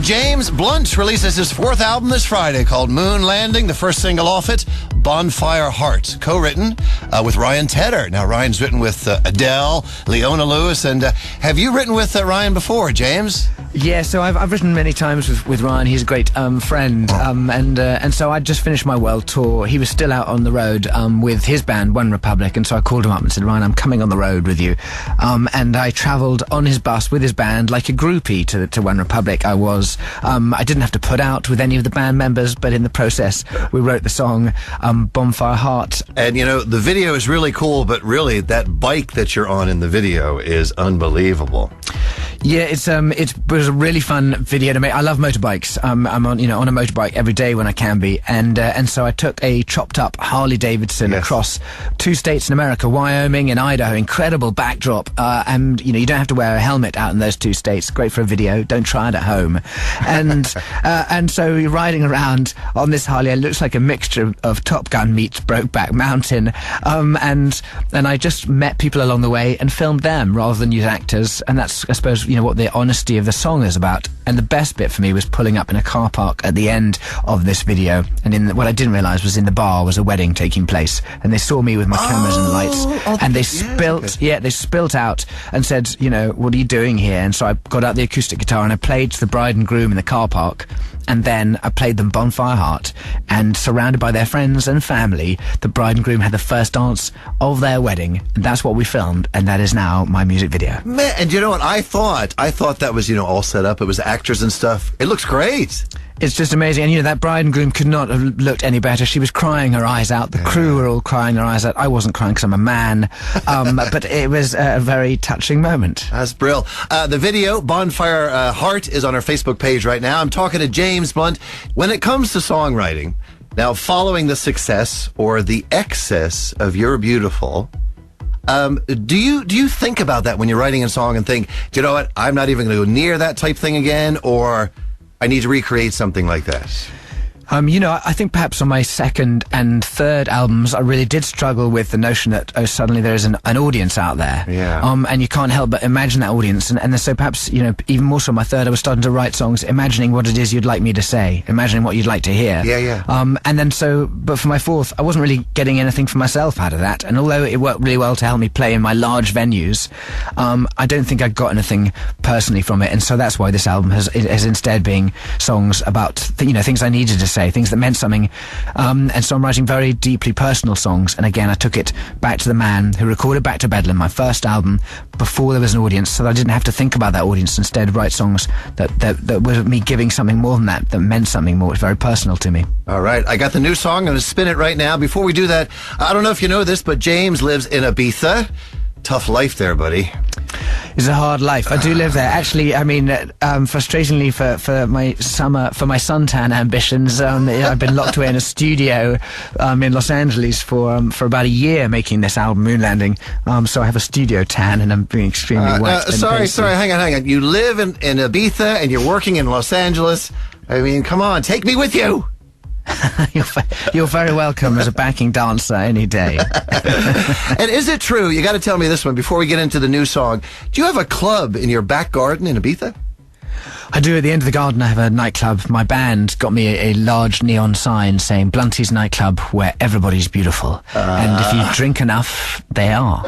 James Blunt releases his fourth album this Friday called Moon Landing. The first single off it, Bonfire Heart, co-written with Ryan Tedder. Now, Ryan's written with Adele, Leona Lewis, and have you written with Ryan before, James? Yeah, so I've written many times with Ryan. He's a great friend, and so I just finished my world tour. He was still out on the road with his band, One Republic, and so I called him up and said, Ryan, I'm coming on the road with you. And I travelled on his bus with his band like a groupie to One Republic. I didn't have to put out with any of the band members, but in the process, we wrote the song Bonfire Heart. And, you know, the video is really cool, but really, that bike that you're on in the video is unbelievable. Yeah, it was a really fun video to make. I love motorbikes. I'm on a motorbike every day when I can be, and so I took a chopped up Harley Davidson across 2 states in America, Wyoming and Idaho. Incredible backdrop, and you don't have to wear a helmet out in those 2 states. Great for a video. Don't try it at home. And so you're riding around on this Harley. It looks like a mixture of Top Gun meets Brokeback Mountain, and I just met people along the way and filmed them rather than use actors, and that's, I suppose, what the honesty of the song is about. And the best bit for me was pulling up in a car park at the end of this video, and what I didn't realise was in the bar was a wedding taking place, and they saw me with my cameras and lights, and they spilt out and said, what are you doing here? And so I got out the acoustic guitar and I played to the bride and groom in the car park, and then I played them Bonfire Heart, and surrounded by their friends and family, the bride and groom had the first dance of their wedding, and that's what we filmed, and that is now my music video. Man, and you know what I thought? I thought that was, all set up. It was actors and stuff. It looks great. It's just amazing. And, that bride and groom could not have looked any better. She was crying her eyes out. The crew were all crying their eyes out. I wasn't crying because I'm a man. But it was a very touching moment. That's brilliant. The video, Bonfire Heart, is on our Facebook page right now. I'm talking to James Blunt. When it comes to songwriting, now following the success or the excess of You're Beautiful, do you think about that when you're writing a song and think, do you know what, I'm not even going to go near that type thing again, or I need to recreate something like that? I think perhaps on my second and third albums, I really did struggle with the notion that, suddenly there is an audience out there. Yeah. And you can't help but imagine that audience. And so perhaps, even more so on my third, I was starting to write songs imagining what it is you'd like me to say, imagining what you'd like to hear. Yeah. And then but for my fourth, I wasn't really getting anything for myself out of that. And although it worked really well to help me play in my large venues, I don't think I got anything personally from it. And so that's why this album has instead been songs about, things I needed to say, things that meant something, and so I'm writing very deeply personal songs. And again, I took it back to the man who recorded Back to Bedlam, my first album, before there was an audience, so that I didn't have to think about that audience. Instead, write songs that were me giving something more than that meant something more. It's very personal to me. All right, I got the new song. I'm going to spin it right now. Before we do that, I don't know if you know this, but James lives in Ibiza. Tough life there, buddy. It's a hard life. I do live there. Actually, frustratingly for my suntan ambitions, I've been locked away in a studio in Los Angeles for about a year making this album, Moon Landing. So I have a studio tan and I'm being extremely wet. Sorry, hang on. You live in Ibiza and you're working in Los Angeles. I mean, come on, take me with you. You're very welcome as a backing dancer any day. And is it true, you got to tell me this one before we get into the new song, do you have a club in your back garden in Ibiza? I do. At the end of the garden I have a nightclub. My band got me a large neon sign saying Blunty's nightclub where everybody's beautiful, and if you drink enough they are.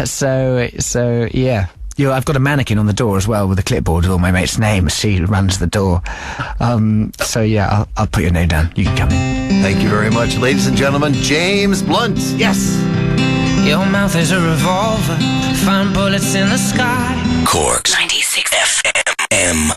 So yeah. I've got a mannequin on the door as well with a clipboard with all my mates' names. She runs the door. So yeah, I'll put your name down. You can come in. Thank you very much, ladies and gentlemen. James Blunt. Yes. Your mouth is a revolver. Find bullets in the sky. Cork's 96 FM.